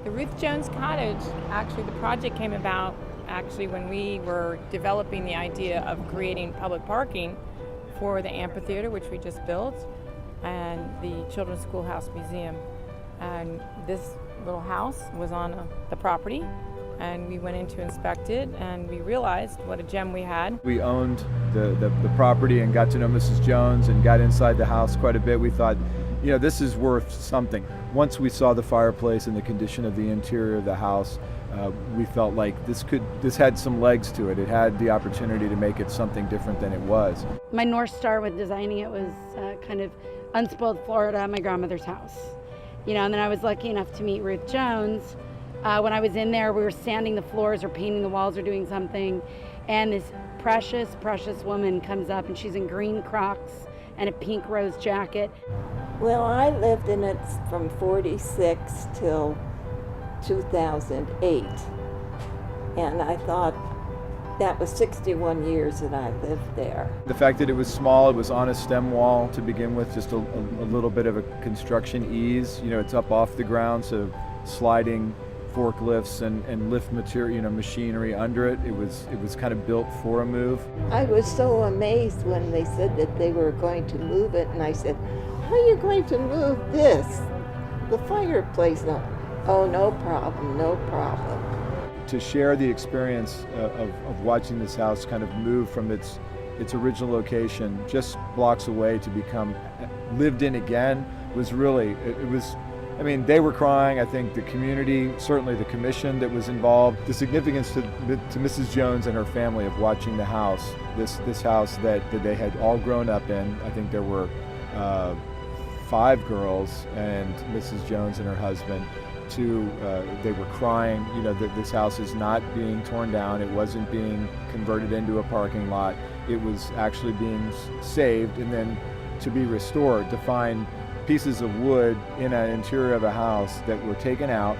The Ruth Jones Cottage, actually the project came about when we were developing the idea of creating public parking for the amphitheater, which we just built, and the Children's Schoolhouse Museum. And this little house was on the property, and we went in to inspect it, and we realized what a gem we had. We owned the property and got to know Mrs. Jones and got inside the house quite a bit. We thought, you know, this is worth something. Once we saw the fireplace and the condition of the interior of the house, we felt like this had some legs to it. It had the opportunity to make it something different than it was. My North Star with designing it was kind of unspoiled Florida, my grandmother's house. You know, and then I was lucky enough to meet Ruth Jones. When I was in there, we were sanding the floors or painting the walls or doing something, and this precious, precious woman comes up, and she's in green Crocs and a pink rose jacket. Well, I lived in it from 46 till 2008, and I thought that was 61 years that I lived there. The fact that it was small, it was on a stem wall to begin with, just a little bit of a construction ease. You know, it's up off the ground, so sliding forklifts and lift material, you know, machinery under it. It was kind of built for a move. I was so amazed when they said that they were going to move it, and I said, "How are you going to move this? The fireplace?" No. Oh, no problem, no problem. To share the experience of watching this house kind of move from its original location just blocks away to become lived in again was really, it was, I mean, they were crying. I think the community, certainly the commission that was involved, the significance to Mrs. Jones and her family of watching the house, this house that they had all grown up in. I think there were 5 girls and Mrs. Jones and her husband. They were crying, you know, that this house is not being torn down. It wasn't being converted into a parking lot. It was actually being saved and then to be restored, to find pieces of wood in an interior of a house that were taken out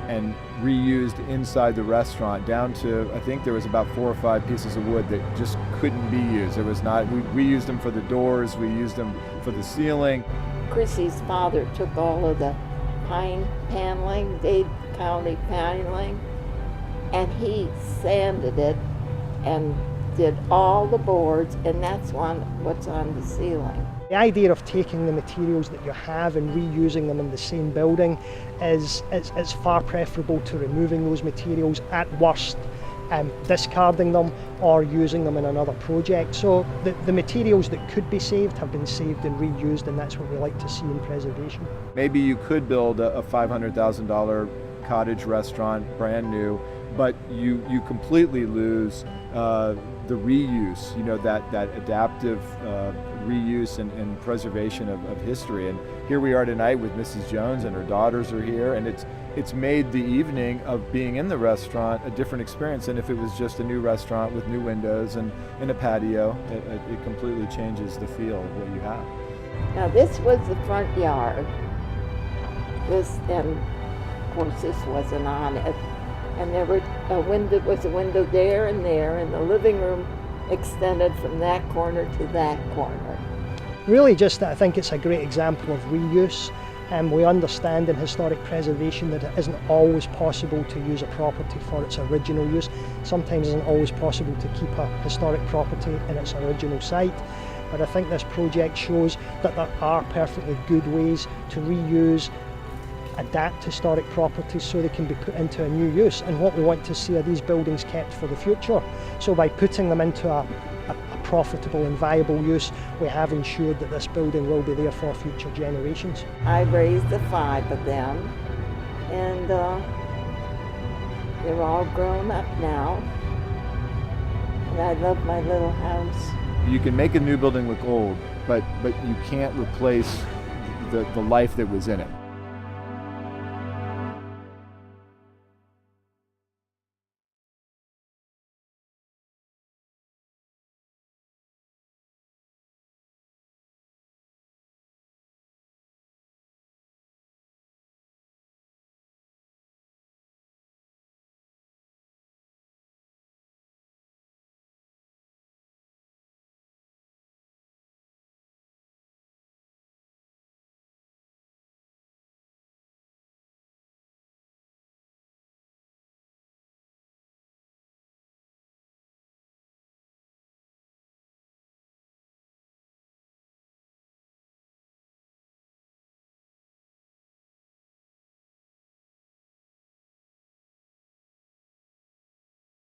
and reused inside the restaurant, down to, I think there was about 4 or 5 pieces of wood that just couldn't be used. There was not, we used them for the doors, we used them for the ceiling. Chrissy's father took all of the pine paneling, Dade County paneling, and he sanded it and did all the boards, and that's what's on the ceiling. The idea of taking the materials that you have and reusing them in the same building is far preferable to removing those materials, at worst discarding them or using them in another project. So the materials that could be saved have been saved and reused, and that's what we like to see in preservation. Maybe you could build a $500,000 cottage restaurant, brand new, but you completely lose the reuse, you know, that adaptive reuse and preservation of history. And here we are tonight with Mrs. Jones, and her daughters are here, and it's made the evening of being in the restaurant a different experience than if it was just a new restaurant with new windows and a patio. It completely changes the feel of what you have. Now this was the front yard. And of course this wasn't on it. And there was a window there, and the living room extended from that corner to that corner. Really just, I think it's a great example of reuse. We understand in historic preservation that it isn't always possible to use a property for its original use. Sometimes it isn't always possible to keep a historic property in its original site. But I think this project shows that there are perfectly good ways to reuse, adapt historic properties so they can be put into a new use. And what we want to see are these buildings kept for the future. So by putting them into a profitable and viable use, we have ensured that this building will be there for future generations. I raised the 5 of them, and they're all grown up now. And I love my little house. You can make a new building look old, but you can't replace the life that was in it.